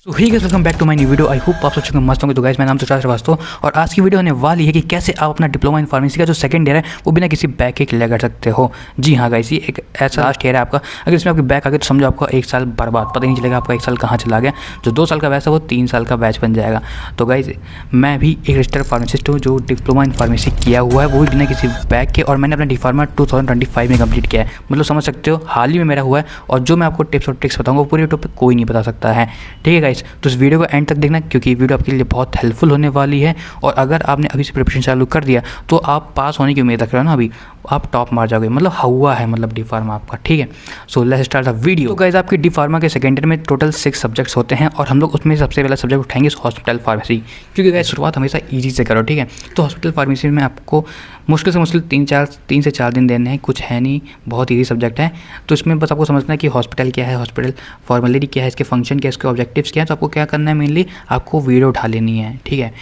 तो hi guys welcome back to my new video. I hope आप सब लोग मस्त होंगे। तो गाइस मेरा नाम तुषार श्रीवास्तव और आज की वीडियो होने वाली है कि कैसे आप अपना डिप्लोमा इन फार्मेसी का जो सेकंड ईयर है वो बिना किसी बैक के क्लियर कर सकते हो। जी हाँ गाइस, ये एक ऐसा लास्ट ईयर है आपका। अगर इसमें आपकी बैक आ गई तो समझो आपका एक साल बर्बाद, पता ही नहीं चलेगा आपका एक साल कहाँ चला गया। जो 2 साल का बैच है वो 3 साल का बैच बन जाएगा। तो गाइस मैं भी एक रजिस्टर्ड फार्मासिस्ट हूँ जो डिप्लोमा इन फार्मेसी किया हुआ है, वो भी बिना किसी बैक के, और मैंने अपना डिफार्मा 2025 में कंप्लीट किया है। मतलब समझ सकते हो हाल ही में मेरा हुआ है। और जो मैं आपको टिप्स और ट्रिक्स बताऊँगा वो पूरे टॉपिक कोई नहीं बता सकता है। ठीक है गाइस, तो इस वीडियो को एंड तक देखना क्योंकि वीडियो आपके लिए बहुत हेल्पफुल होने वाली है। और अगर आपने अभी से प्रिपरेशन चालू कर दिया तो आप पास होने की उम्मीद रख रहे हो ना, अभी आप टॉप मार जाओगे। मतलब हुआ है मतलब डी फार्मा आपका। ठीक है, so let's start the video. तो गाइस आपकी डी फार्मा के सेकेंड ईयर में टोटल 6 सब्जेक्ट्स होते हैं और हम लोग उसमें सबसे पहला सब्जेक्ट उठाएंगे हॉस्पिटल फार्मेसी, क्योंकि गाइस शुरुआत हमेशा ईजी से करो। ठीक है, तो हॉस्पिटल फार्मेसी में आपको मुश्किल से मुश्किल 3 से 4 दिन देने हैं, कुछ है नहीं, बहुत ईजी सब्जेक्ट है। तो इसमें बस आपको समझना है कि हॉस्पिटल क्या है, हॉस्पिटल फॉर्मेलिटी क्या है, इसके फंक्शन क्या है, इसके ऑब्जेक्टिव्स क्या है। तो आपको क्या करना है, मेनली आपको वीडियो उठा लेनी है। ठीक है,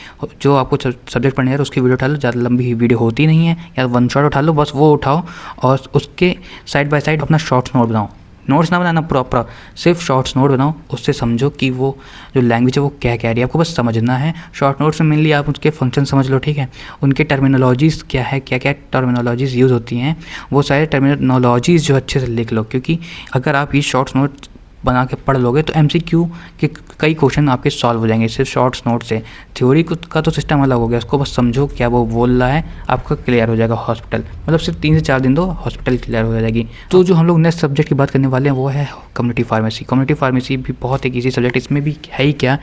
जो आपको सब्जेक्ट पढ़ना है उसकी वीडियो उठा लो, ज़्यादा लंबी वीडियो होती नहीं है, या वन शॉट उठा लो, बस वो उठाओ और उसके साइड बाय साइड अपना शॉर्ट्स नोट बनाओ। नोट्स ना बनाना प्रॉपर, सिर्फ शॉर्ट्स नोट बनाओ। उससे समझो कि वो जो लैंग्वेज है वो क्या कह रही है, आपको बस समझना है। शॉर्ट नोट्स में मेनली आप उसके फंक्शन समझ लो। ठीक है, उनके टर्मिनोलॉजीज़ क्या है, क्या क्या टर्मिनोलॉजीज़ यूज़ होती हैं, वो सारे टर्मिनोलॉजीज़ जो अच्छे से लिख लो। क्योंकि अगर आप ये शॉर्ट्स नोट बना के पढ़ लोगे तो MCQ के कई क्वेश्चन आपके सॉल्व हो जाएंगे सिर्फ शॉर्ट्स नोट से। थ्योरी का तो सिस्टम अलग हो गया, उसको बस समझो क्या वो बोल रहा है, आपका क्लियर हो जाएगा हॉस्पिटल। मतलब सिर्फ 3 से 4 दिन दो, हॉस्पिटल क्लियर हो जाएगी। तो जो हम लोग नेक्स्ट सब्जेक्ट की बात करने वाले हैं वो है कम्युनिटी फार्मेसी। कम्युनिटी फार्मेसी भी बहुत एक ईजी सब्जेक्ट, इसमें भी है ही क्या,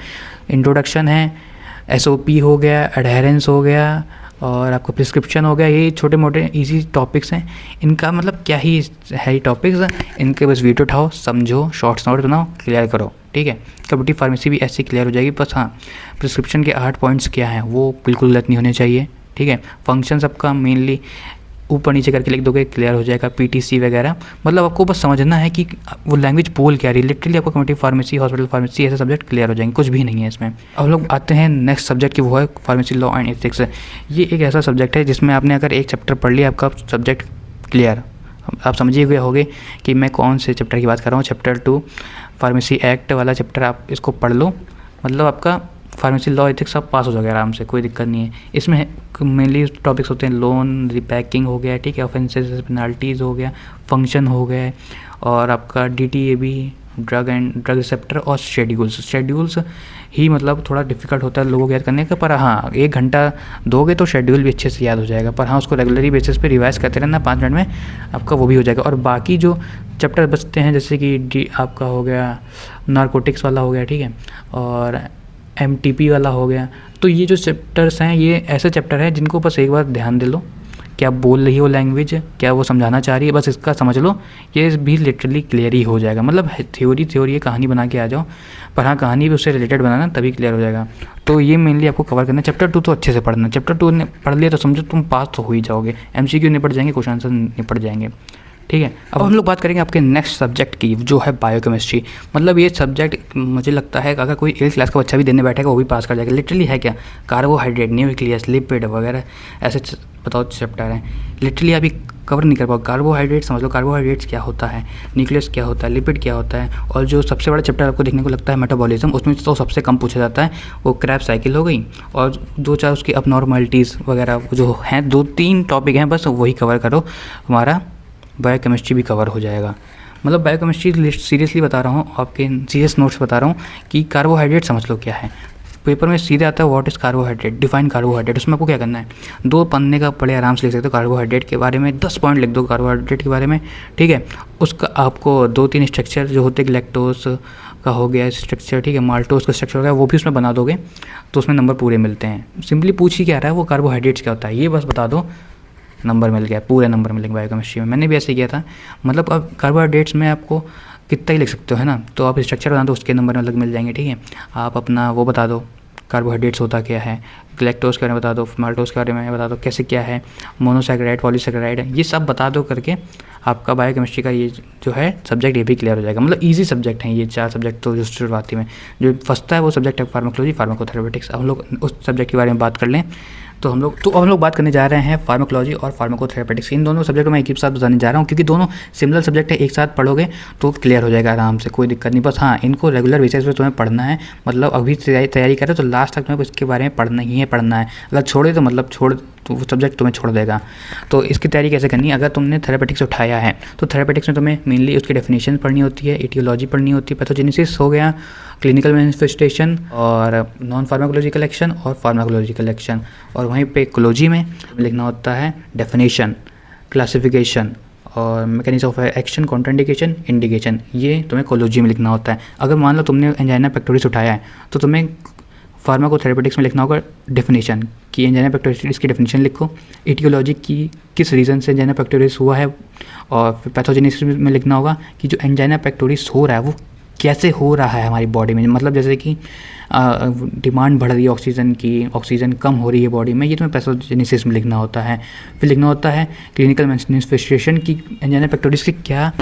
इंट्रोडक्शन है, SOP हो गया, एडहेरेंस हो गया और आपका प्रिस्क्रिप्शन हो गया। ये छोटे मोटे इजी टॉपिक्स हैं, इनका मतलब क्या ही है टॉपिक्स, इनके बस वीडियो उठाओ, समझो, शॉर्ट्स नोट बनाओ, क्लियर करो। ठीक है, कम्युनिटी फार्मेसी भी ऐसे क्लियर हो जाएगी। बस हाँ, प्रिस्क्रिप्शन के 8 पॉइंट्स क्या हैं वो बिल्कुल गलत नहीं होने चाहिए। ठीक है, फंक्शन सबका मेनली ऊपर नीचे करके लिख दोगे, क्लियर हो जाएगा। PTC वगैरह, मतलब आपको बस समझना है कि वो लैंग्वेज बोल क्या रही है। लिटरली आपको कम्युनिटी फार्मेसी, हॉस्पिटल फार्मेसी ऐसे सब्जेक्ट क्लियर हो जाएंगे, कुछ भी नहीं है इसमें। अब लोग आते हैं नेक्स्ट सब्जेक्ट की, वो है फार्मेसी लॉ एंड एथिक्स। ये एक ऐसा सब्जेक्ट है जिसमें आपने अगर एक चैप्टर पढ़ लिया आपका सब्जेक्ट क्लियर। आप समझिए हुए होंगे कि मैं कौन से चैप्टर की बात कर रहा हूँ। चैप्टर 2 फार्मेसी एक्ट वाला चैप्टर, आप इसको पढ़ लो, मतलब आपका फार्मेसी लॉ एथिक्स आप पास हो जाएगा आराम से, कोई दिक्कत नहीं है। इसमें मेनली टॉपिक्स होते हैं लोन, रिपैकिंग हो गया, ठीक है, ऑफेंसेस पेनाल्टीज़ हो गया, फंक्शन हो गए, और आपका DTAB ड्रग रिसेप्टर और शेड्यूल्स ही मतलब थोड़ा डिफिकल्ट होता है लोगों को याद करने का। पर हाँ, 1 घंटा दोगे तो शेड्यूल भी अच्छे से याद हो जाएगा। पर हाँ, उसको रेगुलरी बेसिस पे रिवाइज करते रहना, 5 मिनट में आपका वो भी हो जाएगा। और बाकी जो चैप्टर बचते हैं जैसे कि आपका हो गया नारकोटिक्स वाला हो गया, ठीक है, और MTP वाला हो गया। तो ये जो चैप्टर्स हैं ये ऐसे चैप्टर हैं जिनको बस एक बार ध्यान दे लो, क्या बोल रही हो लैंग्वेज, क्या वो समझाना चाह रही है, बस इसका समझ लो, ये भी लिटरली क्लियर ही हो जाएगा। मतलब थ्योरी है, कहानी बना के आ जाओ, पर हाँ कहानी भी उससे रिलेटेड बनाना, तभी क्लियर हो जाएगा। तो ये मेनली आपको कवर करना है। चैप्टर 2 तो अच्छे से पढ़ना, चैप्टर 2 ने पढ़ लिया तो समझो तुम पास तो हो ही जाओगे। MCQ निपट जाएंगे, क्वेश्चन आंसर निपट जाएंगे। ठीक है, अब हम लोग बात करेंगे आपके नेक्स्ट सब्जेक्ट की, जो है बायोकेमिस्ट्री। मतलब ये सब्जेक्ट मुझे लगता है अगर कोई 8th क्लास का बच्चा भी देने बैठेगा वो भी पास कर जाएगा। लिटरली है क्या, कार्बोहाइड्रेट, न्यूक्लियस, लिपिड वगैरह ऐसे बताओ चैप्टर हैं, लिटरली अभी कवर नहीं कर पाओ। कार्बोहाइड्रेट समझ लो, कार्बोहाइड्रेट्स क्या होता है, न्यूक्लियस क्या होता है, लिपिड क्या होता है, और जो सबसे बड़ा चैप्टर आपको देखने को लगता है मेटाबॉलिज्म, उसमें तो सबसे कम पूछा जाता है, वो क्रैब्स साइकिल हो गई, और 2-4 उसकी अबनॉर्मलिटीज़ वगैरह जो हैं, 2-3 टॉपिक हैं, बस वही कवर करो, हमारा बायोकेमिस्ट्री भी कवर हो जाएगा। मतलब बायोकेमिस्ट्री सीरियसली बता रहा हूँ, आपके सीरियस नोट्स बता रहा हूँ कि कार्बोहाइड्रेट समझ लो क्या है। पेपर में सीधे आता है what is carbohydrate, define carbohydrate. उसमें आपको क्या करना है, 2 पन्ने का बड़े आराम से लिख सकते हो कार्बोहाइड्रेट के बारे में, 10 पॉइंट लिख दो कार्बोहाइड्रेट के बारे में। ठीक है, उसका आपको 2-3 स्ट्रक्चर जो होते हैं, लैक्टोज का हो गया स्ट्रक्चर, ठीक है, माल्टोज का स्ट्रक्चर हो गया, वो भी उसमें बना दोगे तो उसमें नंबर पूरे मिलते हैं। सिंपली पूछ ही क्या रहा है, वो कार्बोहाइड्रेट्स क्या होता है ये बस बता दो, नंबर मिल गया, पूरे नंबर मिलेंगे बायोकेमिस्ट्री में। मैंने भी ऐसे किया था। मतलब अब कार्बोहाइड्रेट्स में आपको कितना ही लिख सकते हो, है ना, तो आप स्ट्रक्चर बता दो, उसके नंबर अलग मिल जाएंगे। ठीक है, आप अपना वो बता दो कार्बोहाइड्रेट्स होता क्या है, लैक्टोज के बारे में बता दो, माल्टोज के बारे में बता दो कैसे क्या है, मोनोसैकेराइड, पॉलीसैकेराइड, ये सब बता दो करके आपका बायोकेमिस्ट्री का ये जो है सब्जेक्ट ये भी क्लियर हो जाएगा। मतलब ईजी सब्जेक्ट हैं ये 4 सब्जेक्ट तो जो शुरुआती में जो फर्स्ट है वो सब्जेक्ट है फार्माकोलॉजी, फार्माकोथेरेपेटिक्स। अब हम लोग उस सब्जेक्ट के बारे में बात कर लें तो हम लोग बात करने जा रहे हैं फार्माकोलॉजी और फार्माकोथेरेपेटिक्स। इन दोनों सब्जेक्ट को मैं एक ही साथ बताने जा रहा हूँ क्योंकि दोनों सिमिलर सब्जेक्ट है, एक साथ पढ़ोगे तो क्लियर हो जाएगा आराम से, कोई दिक्कत नहीं। बस हाँ, इनको रेगुलर बेसिस पे तुम्हें पढ़ना है। मतलब अभी तैयारी करें तो लास्ट तक तुम्हें इसके बारे में पढ़ना ही है पढ़ना है। अगर छोड़े तो मतलब तो वो सब्जेक्ट तुम्हें छोड़ देगा। तो इसकी तैयारी कैसे करनी है? अगर तुमने थेरेपेटिक्स उठाया है तो थेरेपेटिक्स में तुम्हें मेनली उसकी डेफिनेशन पढ़नी होती है, एटियोलॉजी पढ़नी होती है, पैथोजेनेसिस हो गया, क्लिनिकल मैनिफेस्टेशन और नॉन फार्माकोलॉजिकल एक्शन और फार्माकोलॉजिकल एक्शन। और वहीं पे इकोलॉजी में लिखना होता है डेफिनेशन, क्लासिफिकेशन और mechanism of action, contraindication, indication. ये तुम्हें इकोलॉजी में लिखना होता है। अगर मान लो तुमने एंजाइना पेक्टोरिस उठाया है तो तुम्हें फार्माकोथेरेपेटिक्स में लिखना होगा डेफिनेशन कि एंजाइना पेक्टोरिस की डेफिनेशन लिखो, एटियोलॉजी की किस रीज़न से एंजाइना पेक्टोरिस हुआ है, और फिर पैथोजेनेसिस में लिखना होगा कि जो एंजाइना पेक्टोरिस हो रहा है वो कैसे हो रहा है हमारी बॉडी में। मतलब जैसे कि डिमांड बढ़ रही है ऑक्सीजन की, ऑक्सीजन कम हो रही है बॉडी में, ये तुम्हें पैथोजेनेसिस में लिखना होता है। फिर लिखना होता है क्लिनिकल मैनिफेस्टेशन की एंजाइना पेक्टोरिस के क्या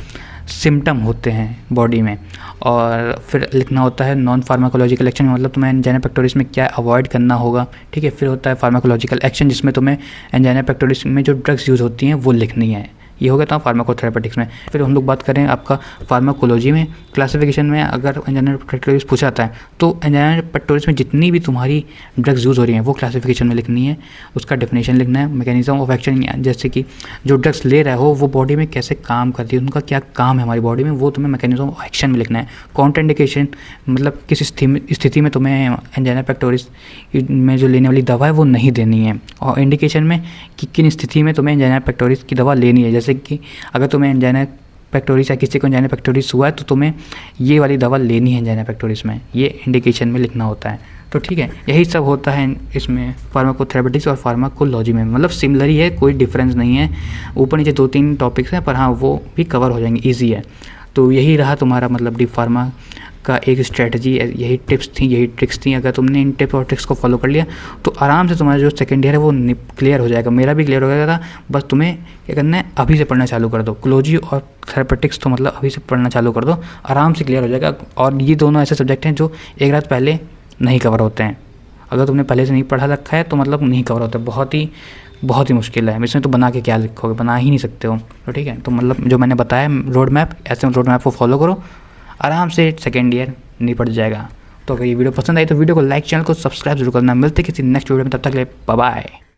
सिम्टम होते हैं बॉडी में। और फिर लिखना होता है नॉन फार्माकोलॉजिकल एक्शन, मतलब तुम्हें एंजाइना पेक्टोरिस में क्या अवॉइड करना होगा, ठीक है। फिर होता है फार्माकोलॉजिकल एक्शन जिसमें तुम्हें एंजाइना पेक्टोरिस में जो ड्रग्स यूज़ होती हैं वो लिखनी है। ये हो गया था फार्माकोथेरेपेटिक्स में। फिर हम लोग बात करें आपका फार्माकोलॉजी में, क्लासिफिकेशन में अगर एंजाइना पेक्टोरिस पूछा जाता है तो एंजाइना पेक्टोरिस में जितनी भी तुम्हारी ड्रग्स यूज़ हो रही हैं वो क्लासिफिकेशन में लिखनी है, उसका डेफिनेशन लिखना है, मैकेनिज्म ऑफ एक्शन जैसे कि जो ड्रग्स ले रहा हो वो बॉडी में कैसे काम करती है, उनका क्या काम है हमारी बॉडी में, वो तुम्हें मैकेनिज्म ऑफ एक्शन में लिखना है। कॉन्ट्राइंडिकेशन मतलब किस स्थिति में तुम्हें एंजाइना पेक्टोरिस में जो लेने वाली दवा है वो नहीं देनी है, और इंडिकेशन में कि किन स्थिति में तुम्हें एंजाइना पेक्टोरिस की दवा लेनी है। जैसे कि अगर तुम्हें एंजाइना पेक्टोरिस या किसी को एंजाइना पेक्टोरिस हुआ है तो तुम्हें ये वाली दवा लेनी है एंजाइना पेक्टोरिस में, ये इंडिकेशन में लिखना होता है। तो ठीक है, यही सब होता है इसमें फार्माकोथेरेपेटिक्स और फार्माकोलॉजी में। मतलब सिमिलर ही है, कोई डिफरेंस नहीं है। ऊपर नीचे 2-3 टॉपिक्स हैं पर हाँ वो भी कवर हो जाएंगे, ईजी है। तो यही रहा तुम्हारा मतलब डी फार्मा का एक स्ट्रेटजी, यही टिप्स थी, यही ट्रिक्स थी। अगर तुमने इन टिप्स और ट्रिक्स को फॉलो कर लिया तो आराम से तुम्हारा जो सेकेंड ईयर है वो क्लियर हो जाएगा। मेरा भी क्लियर हो गया था। बस तुम्हें क्या करना है, अभी से पढ़ना चालू कर दो। कोलॉजी और थेरेपेटिक्स तो मतलब अभी से पढ़ना चालू कर दो, आराम से क्लियर हो जाएगा। और ये दोनों ऐसे सब्जेक्ट हैं जो एक रात पहले नहीं कवर होते हैं। अगर तुमने पहले से नहीं पढ़ा रखा है तो मतलब नहीं कवर होता, बहुत ही मुश्किल है। इसमें तो बना के क्या लिखोगे, बना ही नहीं सकते हो। तो ठीक है, तो मतलब जो मैंने बताया रोड मैप, ऐसे रोड मैप को फॉलो करो, आराम से सेकेंड ईयर निपट जाएगा। तो अगर ये वीडियो पसंद आई तो वीडियो को लाइक, चैनल को सब्सक्राइब जरूर करना। मिलते किसी नेक्स्ट वीडियो में, तब तक के लिए बाय बाय।